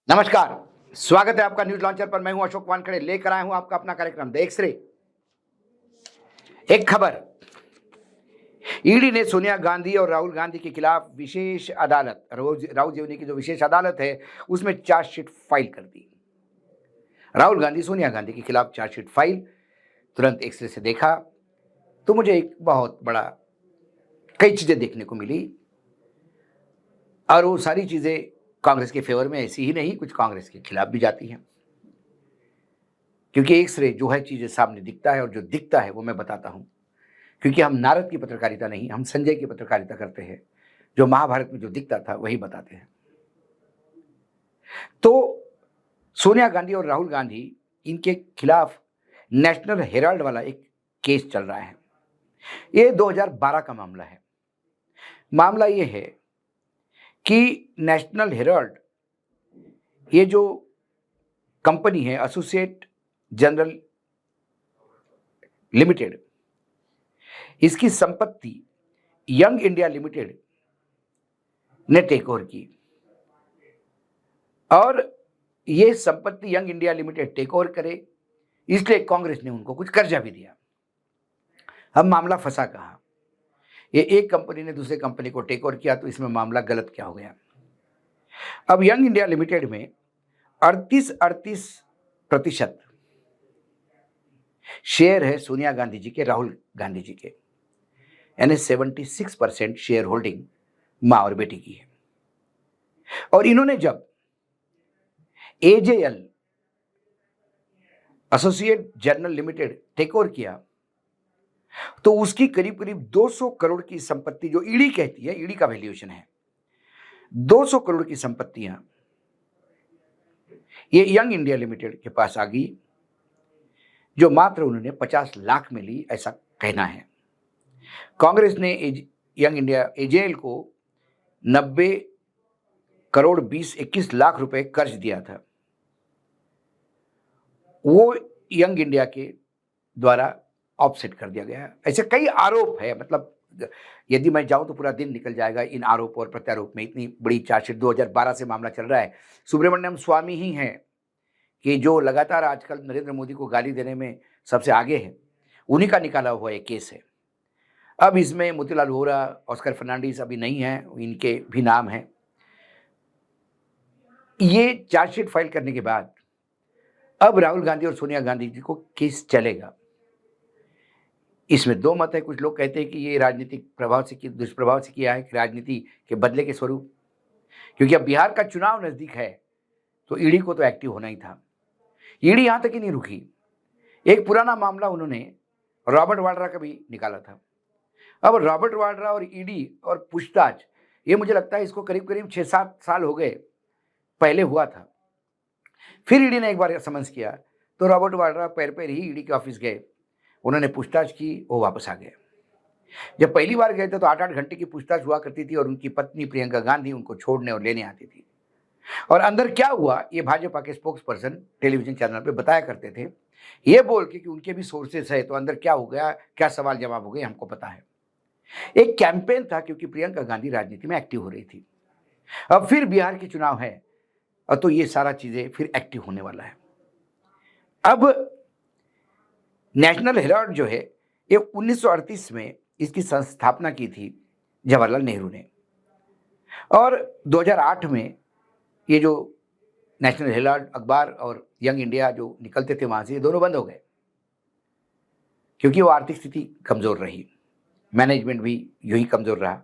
नमस्कार, स्वागत है आपका न्यूज लॉन्चर पर। मैं हूं अशोक वानखेड़े, लेकर आया हूं आपका अपना कार्यक्रम द एक्स रे। एक खबर, ईडी ने सोनिया गांधी और राहुल गांधी के खिलाफ विशेष अदालत राहुल जेवनी की जो विशेष अदालत है उसमें चार्जशीट फाइल कर दी। राहुल गांधी सोनिया गांधी के खिलाफ चार्जशीट फाइल, तुरंत एक्स रे से देखा तो मुझे एक बहुत बड़ा कई चीजें देखने को मिली, और वो सारी चीजें कांग्रेस के फेवर में ऐसी ही नहीं, कुछ कांग्रेस के खिलाफ भी जाती हैं। क्योंकि एक्स रे जो है चीजें सामने दिखता है, और जो दिखता है वो मैं बताता हूं। क्योंकि हम नारद की पत्रकारिता नहीं, हम संजय की पत्रकारिता करते हैं। जो महाभारत में जो दिखता था वही बताते हैं। तो सोनिया गांधी और राहुल गांधी, इनके खिलाफ नेशनल हेराल्ड वाला एक केस चल रहा है। ये 2012 का मामला है। मामला ये है कि नेशनल हेराल्ड, ये जो कंपनी है एसोसिएट जनरल लिमिटेड, इसकी संपत्ति यंग इंडिया लिमिटेड ने टेक ओवर की, और ये संपत्ति young India limited take over करे इसलिए कांग्रेस ने उनको कुछ कर्जा भी दिया। अब मामला फंसा कहां? ये एक कंपनी ने दूसरे कंपनी को टेक ओवर किया, तो इसमें मामला गलत क्या हो गया? अब यंग इंडिया लिमिटेड में 38% शेयर है सोनिया गांधी जी के, राहुल गांधी जी के, यानी 76% शेयर होल्डिंग मां और बेटी की है। और इन्होंने जब AJL associate general limited take over किया तो उसकी करीब करीब 200 करोड़ की संपत्ति, जो ईडी कहती है, ईडी का वैल्यूएशन है 200 करोड़ की संपत्तियां ये यंग इंडिया लिमिटेड के पास आ गई, जो मात्र उन्होंने 50 लाख में ली, ऐसा कहना है। कांग्रेस ने यंग इंडिया एजेएल को 90 करोड़ 21 लाख रुपए कर्ज दिया था। वो यंग इंडिया के द्वारा ऑफसेट कर दिया गया है। ऐसे कई आरोप है, मतलब यदि मैं जाऊं तो पूरा दिन निकल जाएगा इन आरोप और प्रत्यारोप में। इतनी बड़ी चार्जशीट 2012 से मामला चल रहा है। सुब्रमण्यम स्वामी ही हैं कि जो लगातार आजकल नरेंद्र मोदी को गाली देने में सबसे आगे है, उन्हीं का निकाला हुआ एक केस है। अब इसमें मोतीलाल वोरा, ऑस्कर फर्नांडिस अभी नहीं है, इनके भी नाम है। ये चार्जशीट फाइल करने के बाद अब राहुल गांधी और सोनिया गांधी जी को केस चलेगा। इसमें दो मत है। कुछ लोग कहते हैं कि ये राजनीतिक प्रभाव से, दुष्प्रभाव से किया है, कि राजनीति के बदले के स्वरूप, क्योंकि अब बिहार का चुनाव नजदीक है तो ईडी को तो एक्टिव होना ही था। ईडी यहां तक ही नहीं रुकी, एक पुराना मामला उन्होंने रॉबर्ट वाड्रा का भी निकाला था। अब रॉबर्ट वाड्रा और ईडी और पूछताछ, ये मुझे लगता है इसको करीब करीब 6-7 साल हो गए पहले हुआ था। फिर ईडी ने एक बार समन्स किया तो रॉबर्ट वाड्रा पैर पैर ही ईडी के ऑफिस गए, उन्होंने पूछताछ की, वो वापस आ गए। जब पहली बार गए थे तो 8-8 घंटे की पूछताछ हुआ करती थी, और उनकी पत्नी प्रियंका गांधी उनको छोड़ने और लेने आती थी। और अंदर क्या हुआ ये भाजपा के स्पोक्स पर्सन टेलीविजन चैनल पे बताया करते थे, ये बोल के कि उनके भी सोर्सेस है, तो अंदर क्या हो गया, क्या सवाल जवाब हो गए, हमको पता है। एक कैंपेन था, क्योंकि प्रियंका गांधी राजनीति में एक्टिव हो रही थी। अब फिर बिहार के चुनाव है, और तो ये सारा चीजें फिर एक्टिव होने वाला है। अब नेशनल हेराल्ड जो है, ये 1938 में इसकी संस्थापना की थी जवाहरलाल नेहरू ने, और 2008 में ये जो नेशनल हेराल्ड अखबार और यंग इंडिया जो निकलते थे वहां से, ये दोनों बंद हो गए, क्योंकि वो आर्थिक स्थिति कमजोर रही, मैनेजमेंट भी यूं ही कमजोर रहा।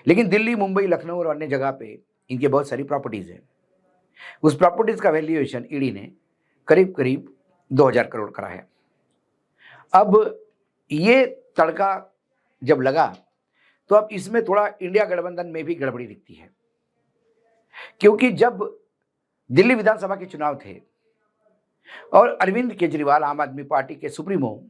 लेकिन दिल्ली, मुंबई, लखनऊ और अन्य जगह पे इनके बहुत सारी प्रॉपर्टीज है। उस प्रॉपर्टीज का वैल्यूएशन ईडी ने करीब करीब 2000 करोड़ करा है। अब ये तड़का जब लगा तो अब इसमें थोड़ा इंडिया गठबंधन में भी गड़बड़ी दिखती है, क्योंकि जब दिल्ली विधानसभा के चुनाव थे और अरविंद केजरीवाल, आम आदमी पार्टी के सुप्रीमो,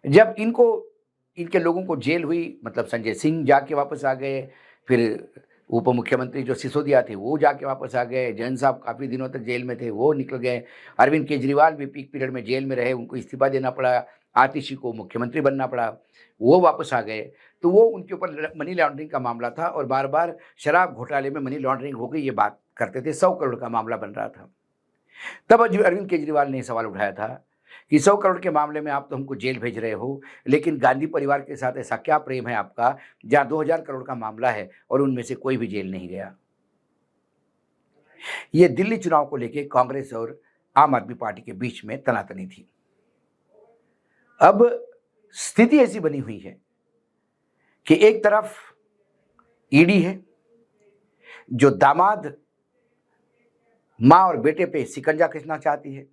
जब इनके लोगों को जेल हुई, मतलब संजय सिंह जाके वापस आ गए, फिर उप मुख्यमंत्री जो सिसोदिया थे वो जाके वापस आ गए, जैन साहब काफ़ी दिनों तक जेल में थे वो निकल गए, अरविंद केजरीवाल भी पीक पीरियड में जेल में रहे, उनको इस्तीफा देना पड़ा, आतिशी को मुख्यमंत्री बनना पड़ा, वो वापस आ गए। तो वो उनके ऊपर मनी लॉन्ड्रिंग का मामला था, और बार बार शराब घोटाले में मनी लॉन्ड्रिंग हो गई, ये बात करते थे, 100 करोड़ का मामला बन रहा था। तब अरविंद केजरीवाल ने सवाल उठाया था कि 100 करोड़ के मामले में आप तो हमको जेल भेज रहे हो, लेकिन गांधी परिवार के साथ ऐसा क्या प्रेम है आपका, जहां 2000 करोड़ का मामला है और उनमें से कोई भी जेल नहीं गया। ये दिल्ली चुनाव को लेकर कांग्रेस और आम आदमी पार्टी के बीच में तनातनी थी। अब स्थिति ऐसी बनी हुई है कि एक तरफ ईडी है जो दामाद, मां और बेटे पे शिकंजा कसना चाहती है।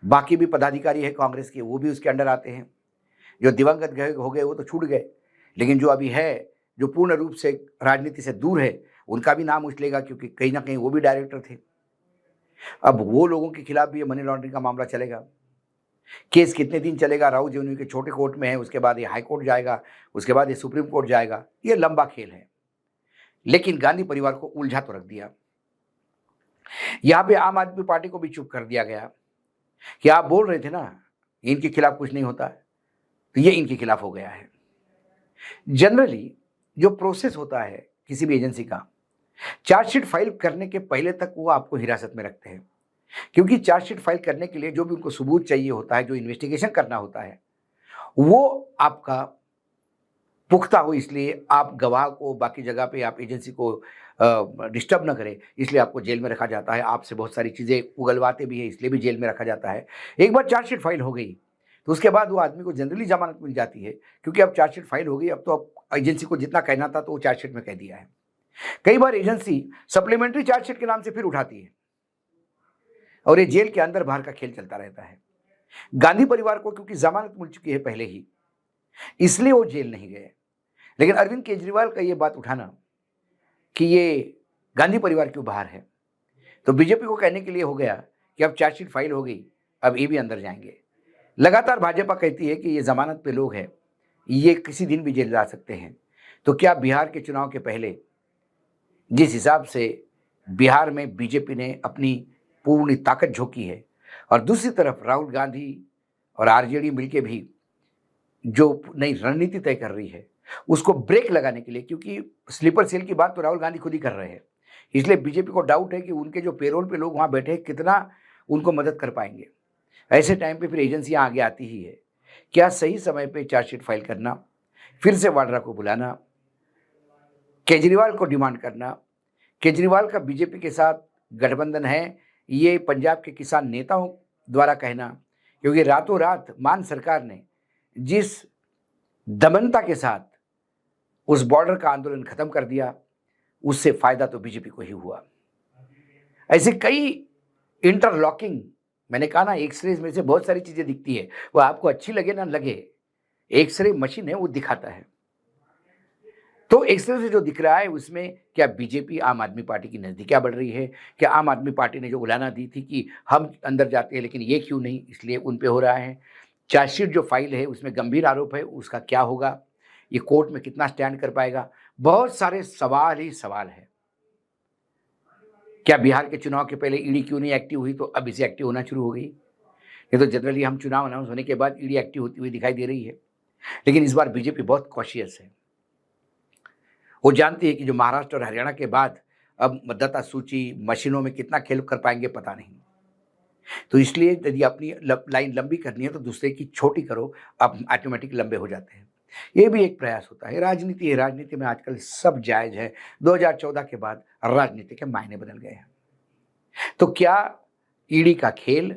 बाकी भी पदाधिकारी है कांग्रेस के, वो भी उसके अंडर आते हैं। जो दिवंगत गए हो गए वो तो छूट गए, लेकिन जो अभी है, जो पूर्ण रूप से राजनीति से दूर है, उनका भी नाम उछलेगा, क्योंकि कहीं ना कहीं वो भी डायरेक्टर थे। अब वो लोगों के खिलाफ भी ये मनी लॉन्ड्रिंग का मामला चलेगा। केस कितने दिन चलेगा? राहुल जी के छोटे कोर्ट में है, उसके बाद ये हाई कोर्ट जाएगा, उसके बाद ये सुप्रीम कोर्ट जाएगा। ये लंबा खेल है, लेकिन गांधी परिवार को उलझा तो रख दिया। यहां पे आम आदमी पार्टी को भी चुप कर दिया गया कि आप बोल रहे थे ना इनके खिलाफ कुछ नहीं होता, तो ये इनके खिलाफ हो गया है। जनरली जो प्रोसेस होता है किसी भी एजेंसी का, चार्जशीट फाइल करने के पहले तक वो आपको हिरासत में रखते हैं, क्योंकि चार्जशीट फाइल करने के लिए जो भी उनको सबूत चाहिए होता है, जो इन्वेस्टिगेशन करना होता है, वो आपका पुख्ता हो, इसलिए आप गवाह को बाकी जगह पे आप एजेंसी को डिस्टर्ब ना करें, इसलिए आपको जेल में रखा जाता है। आपसे बहुत सारी चीज़ें उगलवाते भी हैं, इसलिए भी जेल में रखा जाता है। एक बार चार्जशीट फाइल हो गई तो उसके बाद वो आदमी को जनरली जमानत मिल जाती है, क्योंकि अब चार्जशीट फाइल हो गई। अब तो अब एजेंसी को जितना कहना था तो वो चार्जशीट में कह दिया है। कई बार एजेंसी सप्लीमेंट्री चार्जशीट के नाम से फिर उठाती है और ये जेल के अंदर बाहर का खेल चलता रहता है। गांधी परिवार को क्योंकि जमानत मिल चुकी है पहले ही, इसलिए वो जेल नहीं गए। लेकिन अरविंद केजरीवाल का ये बात उठाना कि ये गांधी परिवार क्यों बाहर है, तो बीजेपी को कहने के लिए हो गया कि अब चार्जशीट फाइल हो गई, अब ये भी अंदर जाएंगे। लगातार भाजपा कहती है कि ये जमानत पे लोग हैं, ये किसी दिन भी जेल जा सकते हैं। तो क्या बिहार के चुनाव के पहले जिस हिसाब से बिहार में बीजेपी ने अपनी पूरी ताकत झोंकी है, और दूसरी तरफ राहुल गांधी और आरजेडी मिलके भी जो नई रणनीति तय कर रही है, उसको ब्रेक लगाने के लिए, क्योंकि स्लीपर सेल की बात तो राहुल गांधी खुद ही कर रहे हैं, इसलिए बीजेपी को डाउट है कि उनके जो पेरोल पे लोग वहां बैठे हैं कितना उनको मदद कर पाएंगे। ऐसे टाइम पे फिर एजेंसियां आगे आती ही है। क्या सही समय पे चार्जशीट फाइल करना, फिर से वाड्रा को बुलाना, केजरीवाल को डिमांड करना, केजरीवाल का बीजेपी के साथ गठबंधन है, ये पंजाब के किसान नेताओं द्वारा कहना, क्योंकि रातों रात मान सरकार ने जिस दमनता के साथ उस बॉर्डर का आंदोलन खत्म कर दिया, उससे फायदा तो बीजेपी को ही हुआ। ऐसे कई इंटरलॉकिंग, मैंने कहा ना, एक्सरे में से बहुत सारी चीजें दिखती है, वो आपको अच्छी लगे ना लगे, एक्सरे मशीन है वो दिखाता है। तो एक्सरे से जो दिख रहा है उसमें क्या बीजेपी आम आदमी पार्टी की नजदीकियां बढ़ रही है? क्या आम आदमी पार्टी ने जो उलाहना दी थी कि हम अंदर जाते हैं लेकिन ये क्यों नहीं, इसलिए उन पे हो रहा है? चार्जशीट जो फाइल है उसमें गंभीर आरोप है, उसका क्या होगा? ये कोर्ट में कितना स्टैंड कर पाएगा? बहुत सारे सवाल ही सवाल है। क्या बिहार के चुनाव के पहले ईडी क्यों नहीं एक्टिव हुई, तो अब इसे एक्टिव होना शुरू हो गई? ये तो जनरली हम चुनाव अनाउंस होने के बाद ईडी एक्टिव होती हुई दिखाई दे रही है, लेकिन इस बार बीजेपी बहुत कॉशियस है। वो जानती है कि जो महाराष्ट्र और हरियाणा के बाद अब मतदाता सूची मशीनों में कितना खेल कर पाएंगे पता नहीं। तो इसलिए यदि अपनी लाइन लंबी करनी है तो दूसरे की छोटी करो, अब ऑटोमेटिक लंबे हो जाते हैं। ये भी एक प्रयास होता है। राजनीति है, राजनीति में आजकल सब जायज है। 2014 के बाद राजनीति के मायने बदल गए हैं। तो क्या ईडी का खेल,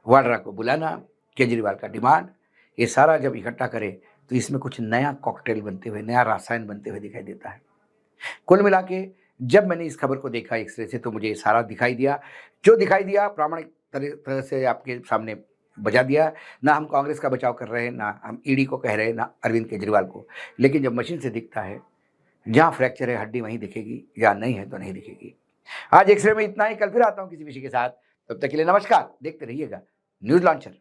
वाड्रा को बुलाना, केजरीवाल का डिमांड, ये सारा जब इकट्ठा करे तो इसमें कुछ नया कॉकटेल बनते हुए, नया रसायन बनते हुए दिखाई देता है। कुल मिला के जब मैंने इस खबर को देखा एक्सरे से तो मुझे सारा दिखाई दिया। जो दिखाई दिया प्रामाणिक तरह से आपके सामने बजा दिया। ना हम कांग्रेस का बचाव कर रहे हैं, ना हम ईडी को कह रहे हैं, ना अरविंद केजरीवाल को। लेकिन जब मशीन से दिखता है, जहाँ फ्रैक्चर है हड्डी वहीं दिखेगी, जहाँ नहीं है तो नहीं दिखेगी। आज एक्सरे में इतना ही। कल फिर आता हूँ किसी विषय के साथ। तब तक के लिए नमस्कार। देखते रहिएगा न्यूज लॉन्चर।